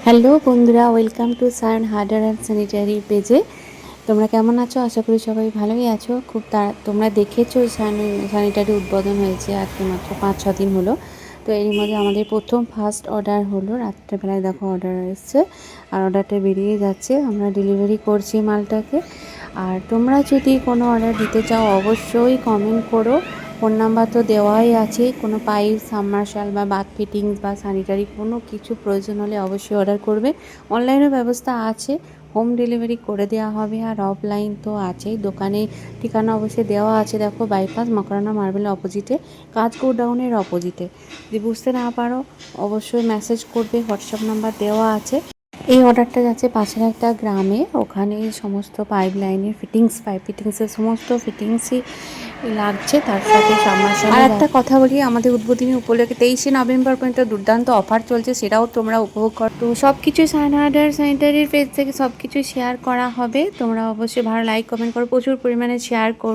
Hello বন্ধুরা, welcome to Sayan hardware and sanitary পেজে। তোমরা কেমন আছো? আশা করি সবাই ভালোই আছো। তোমরা দেখেছো স্যানিটারি উদ্বোধন হয়েছে আজকে মাত্র 5-6 দিন হলো। তো এর মধ্যে আমাদের প্রথম ফার্স্ট অর্ডার হলো। রাত্রেবেলায় দেখো অর্ডার এসছে আর অর্ডারটা বেরিয়ে যাচ্ছে, আমরা ডেলিভারি করছি মালটাকে। আর তোমরা যদি কোনো অর্ডার দিতে চাও অবশ্যই কমেন্ট করো। ফোন নাম্বার তো দেওয়াই আছে। কোনো পাইপ, সাবমার্শাল বা বাথ ফিটিংস বা স্যানিটারি কোনো কিছু প্রয়োজন হলে অবশ্যই অর্ডার করবে। অনলাইনের ব্যবস্থা আছে, হোম ডেলিভারি করে দেওয়া হবে। আর অফলাইন তো আছেই, দোকানে ঠিকানা অবশ্যই দেওয়া আছে। দেখো, বাইপাস মকরানা মার্বেলের অপোজিটে, কাজ গোডাউনের অপোজিটে। যদি বুঝতে না পারো অবশ্যই মেসেজ করবে, হোয়াটসঅ্যাপ নাম্বার দেওয়া আছে। এই অর্ডারটা যাচ্ছে পাশের একটা গ্রামে, ওখানে সমস্ত পাইপ লাইনের পাইপ ফিটিংসের সমস্ত ফিটিংসই লাগছে, তার সাথে সাবমার্শাল। আর একটা কথা বলি, আমাদের উদ্বোধনী উপলক্ষে 23শে নভেম্বর পর্যন্ত দুর্দান্ত অফার চলছে, সেটাও তোমরা উপভোগ করো। তো সব কিছুই সায়ন হার্ডওয়্যার স্যানিটারির পেজ থেকে সব কিছুই শেয়ার করা হবে। তোমরা অবশ্যই ভালো লাইক কমেন্ট করো, প্রচুর পরিমাণে শেয়ার করো।